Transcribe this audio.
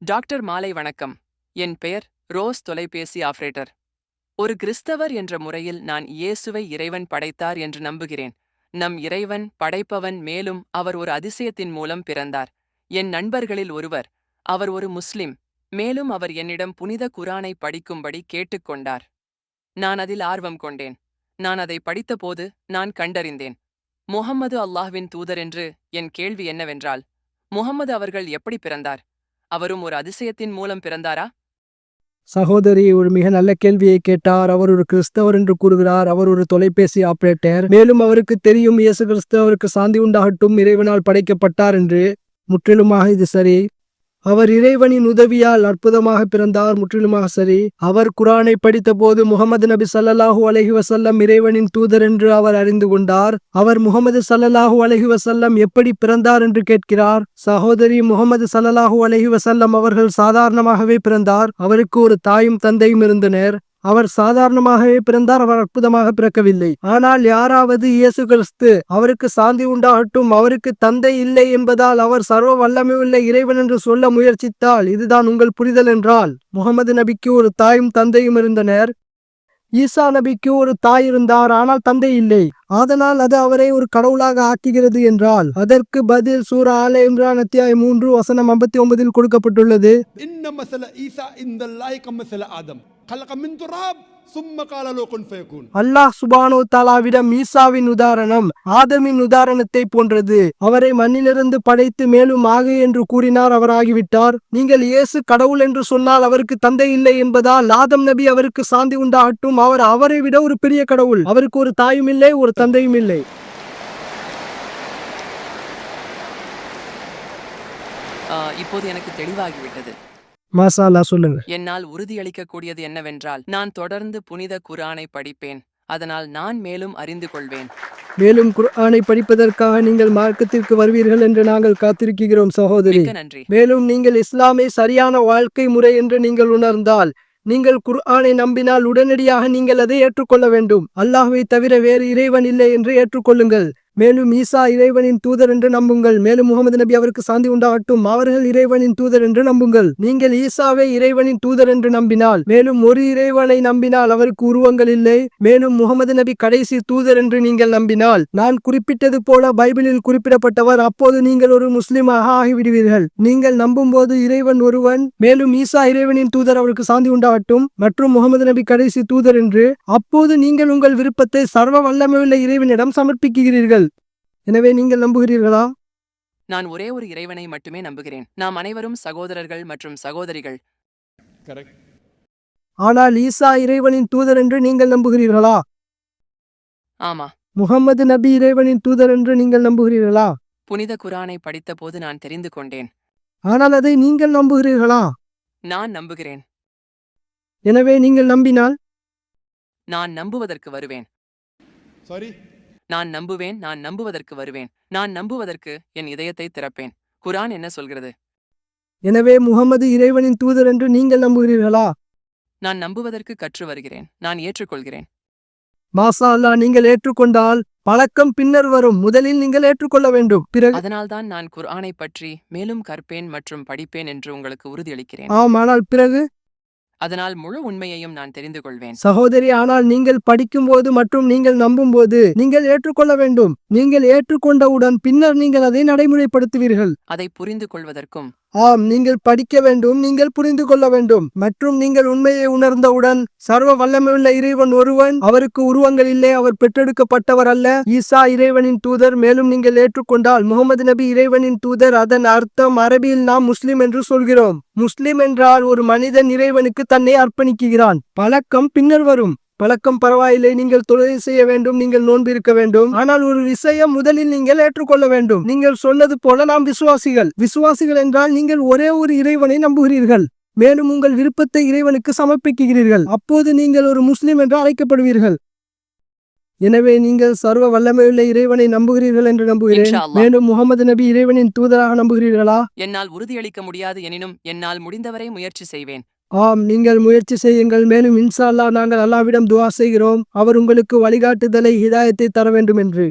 Doctor மாலை வணக்கம். என் பெயர் ரோஸ் தொலைபேசி ஆபரேட்டர். ஒரு கிறிஸ்தவர் என்ற முறையில் நான் இயேசுவை இறைவன் படைத்தார் என்று நம்புகிறேன். நம் இறைவன் படைப்பவன், மேலும் அவர் ஒரு அதிசயத்தின் மூலம் பிறந்தார். என் நண்பர்களில் ஒருவர், அவர் ஒரு முஸ்லிம், மேலும் அவர் என்னிடம் புனித குரானை படிக்கும்படி கேட்டுக்கொண்டார். நான் அதில் ஆர்வம் கொண்டேன். நான் அதை படித்தபோது நான் கண்டறிந்தேன், முஹம்மது அல்லாஹ்வின் தூதர் என்று. என் கேள்வி என்னவென்றால், முஹம்மது அவர்கள் எப்படி பிறந்தார்? அவரும் ஒரு அதிசயத்தின் மூலம் பிறந்தாரா? சகோதரி ஒரு மிக நல்ல கேள்வியை கேட்டார். அவர் ஒரு கிறிஸ்தவர் என்று கூறுகிறார். அவர் ஒரு தொலைபேசி ஆபரேட்டர். மேலும் அவருக்கு தெரியும் இயேசு கிறிஸ்து அவருக்கு சாந்தி உண்டாகட்டும் இறைவனால் படைக்கப்பட்டார் என்று. முற்றிலுமாக இது சரி. அவர் இறைவனின் உதவியால் அற்புதமாக பிறந்தார். முற்றிலுமாக சரி. அவர் குரானை படித்த போது முகமது நபி ஸல்லல்லாஹு அலைஹி வஸல்லம் இறைவனின் தூதர் என்று அவர் அறிந்து கொண்டார். அவர் முகமது ஸல்லல்லாஹு அலைஹி வஸல்லம் எப்படி பிறந்தார் என்று கேட்கிறார். சகோதரி, முகமது ஸல்லல்லாஹு அலைஹி வஸல்லம் அவர்கள் சாதாரணமாகவே பிறந்தார். அவருக்கு ஒரு தாயும் தந்தையும் இருந்தனர். அவர் சாதாரணமாகவே பிறந்தார். அவர் அற்புதமாக பிறக்கவில்லை. ஆனால் யாராவது இயேசு கிறிஸ்து அவருக்கு சாந்தி உண்டாகட்டும் அவருக்கு தந்தை இல்லை என்பதால் அவர் சர்வ வல்லமையுள்ள இறைவன் என்று சொல்ல முயற்சித்தால் இதுதான் உங்கள் புரிதல் என்றால், முகமது நபிக்கு ஒரு தாயும் தந்தையும் இருந்தனர். ஈசா நபிக்கு ஒரு தாய் இருந்தார், ஆனால் தந்தை இல்லை. அதனால் அது அவரை ஒரு கடவுளாக ஆக்குகிறது என்றால், அதற்கு பதில் சூரா ஆல இம்ரான் அத்தியாயம் 3 வசனம் 59 கொடுக்கப்பட்டுள்ளது. அல்லாஹ் சுப்ஹானஹு வ தஆலாவிடம் ஈசாவின் உதாரணம் ஆதமின் உதாரணத்தை போன்றது. அவரை மண்ணிலிருந்து படைத்து மேலும் ஆகு என்று கூறினார், அவர் ஆகிவிட்டார். நீங்கள் இயேசு கடவுள் என்று சொன்னால் அவருக்கு தந்தை இல்லை என்பதால் ஆதம் நபி அவருக்கு சாந்தி உண்டாகட்டும் அவர் அவரை விட ஒரு பெரிய கடவுள். அவருக்கு ஒரு தாயும் இல்லை, ஒரு தந்தையும் இல்லை. இப்போது எனக்கு தெளிவாகிவிட்டது. மாஷா அல்லாஹ், சொல்லுங்க. என்னால் உறுதியளிக்கக்கூடியது என்னவென்றால், நான் தொடர்ந்து புனித குரானை படிப்பேன். அதனால் நான் மேலும் அறிந்து கொள்வேன். மேலும் குர்ஆனை படிப்பதற்காக நீங்கள் மார்க்கத்திற்கு வருவீர்கள் என்று நாங்கள் காத்திருக்கிறோம் சகோதரி. மிக்க நன்றி. மேலும் நீங்கள் இஸ்லாமை சரியான வாழ்க்கை முறை என்று நீங்கள் உணர்ந்தால், நீங்கள் குர்ஆனை நம்பினால் உடனடியாக நீங்கள் அதை ஏற்றுக்கொள்ள வேண்டும். அல்லாஹ்வை தவிர வேறு இறைவன் இல்லை என்று ஏற்றுக்கொள்ளுங்கள். மேலும் ஈசா இறைவனின் தூதர் என்று நம்புங்கள். மேலும் முகமது நபி அவருக்கு சாந்தி உண்டாகட்டும் அவர்கள் இறைவனின் தூதர் என்று நம்புங்கள். நீங்கள் ஈசாவை இறைவனின் தூதர் என்று நம்பினால், மேலும் ஒரு இறைவனை நம்பினால் அவருக்கு உருவங்கள் இல்லை. மேலும் முகமது நபி கடைசி தூதர் என்று நீங்கள் நம்பினால், நான் குறிப்பிட்டது போல பைபிளில் குறிப்பிடப்பட்டவர், அப்போது நீங்கள் ஒரு முஸ்லிமாக ஆகிவிடுவீர்கள். நீங்கள் நம்பும் போது இறைவன் ஒருவன், மேலும் ஈசா இறைவனின் தூதர் அவருக்கு சாந்தி உண்டாகட்டும் மற்றும் முகமது நபி கடைசி தூதர் என்று, அப்போது நீங்கள் உங்கள் விருப்பத்தை சர்வ வல்லமையுள்ள இறைவனிடம் சமர்ப்பிக்கிறீர்கள். எனவே நீங்கள் நம்புகிறீர்களா? நான் ஒரே ஒரு இறைவனை மட்டுமே நம்புகிறேன். நாம் அனைவரும் சகோதரர்கள் மற்றும் சகோதரிகள். ஆனால் ஈசா இறைவனின் தூதர் என்று நீங்கள் நம்புகிறீர்களா? ஆமா. முகமது நபி இறைவனின் தூதர் என்று நீங்கள் நம்புகிறீர்களா? புனித குரானை படித்த போது நான் தெரிந்து கொண்டேன். ஆனால் அதை நீங்கள் நம்புகிறீர்களா? நான் நம்புகிறேன். எனவே நீங்கள் நம்பினால் நான் நம்புவதற்கு வருவேன். நான் நம்புவேன். நான் நம்புவதற்கு வருவேன். நான் நம்புவதற்கு என் இதயத்தை திறப்பேன். குரான் என்ன சொல்கிறது? எனவே முகமது இறைவனின் தூதர் என்று நீங்கள் நம்புகிறீர்களா? நான் நம்புவதற்கு கற்று வருகிறேன். நான் ஏற்றுக்கொள்கிறேன். மாஷா அல்லாஹ், நீங்கள் ஏற்றுக்கொண்டால் பழக்கம் பின்னர் வரும். முதலில் நீங்கள் ஏற்றுக்கொள்ள வேண்டும். பிறகு அதனால்தான் நான் குர்ஆனை பற்றி மேலும் கற்பேன் மற்றும் படிப்பேன் என்று உங்களுக்கு உறுதியளிக்கிறேன். ஆம், ஆனால் பிறகு அதனால் முழு உண்மையையும் நான் தெரிந்து கொள்வேன். சகோதரி, ஆனால் நீங்கள் படிக்கும்போது மற்றும் நீங்கள் நம்பும்போது நீங்கள் ஏற்றுக்கொள்ள வேண்டும். நீங்கள் ஏற்றுக்கொண்டவுடன் பின்னர் நீங்கள் அதை நடைமுறைப்படுத்துவீர்கள். அதை புரிந்து கொள்வதற்கும் ஆம், நீங்கள் படிக்க வேண்டும், நீங்கள் புரிந்து கொள்ள வேண்டும் மற்றும் நீங்கள் உண்மையை உணர்ந்தவுடன் சர்வ வல்லமையுள்ள இறைவன் ஒருவன், அவருக்கு உருவங்கள் இல்லை, அவர் பெற்றெடுக்கப்பட்டவர் அல்ல, ஈசா இறைவனின் தூதர். மேலும் நீங்கள் ஏற்றுக்கொண்டால் முகமது நபி இறைவனின் தூதர். அதன் அர்த்தம் அரபியில் நாம் முஸ்லிம் என்று சொல்கிறோம். முஸ்லிம் என்றால் ஒரு மனிதன் இறைவனுக்கு தன்னை அர்ப்பணிக்கிறான். பழக்கம் பின்னர் வரும். பழக்கம் பரவாயில்லை, நீங்கள் தொழுகை செய்ய வேண்டும், நீங்கள் நோன்பு இருக்க வேண்டும். ஆனால் ஒரு விஷயம் முதலில் நீங்கள் ஏற்றுக்கொள்ள வேண்டும். நீங்கள் சொன்னது போல நாம் விசுவாசிகள் என்றால் நீங்கள் ஒரே ஒரு இறைவனை நம்புகிறீர்கள். மேலும் உங்கள் விருப்பத்தை இறைவனுக்கு சமர்ப்பிக்கிறீர்கள். அப்போது நீங்கள் ஒரு முஸ்லிம் என்று அழைக்கப்படுவீர்கள். எனவே நீங்கள் சர்வ வல்லமையுள்ள இறைவனை நம்புகிறீர்கள் என்று நம்புகிறேன். இன்ஷா அல்லாஹ். மேலும் முகமது நபி இறைவனின் தூதராக நம்புகிறீர்களா? என்னால் உறுதியளிக்க முடியாது, எனினும் என்னால் முடிந்தவரை முயற்சி செய்வேன். ஆம், நீங்கள் முயற்சி செய்யுங்கள். மேலும் இன்ஷா அல்லாஹ் நாங்கள் அல்லாஹ்விடம் துஆ செய்கிறோம் அவர் உங்களுக்கு வழிகாட்டுதலை, ஹிதாயத்தை தர வேண்டும் என்று.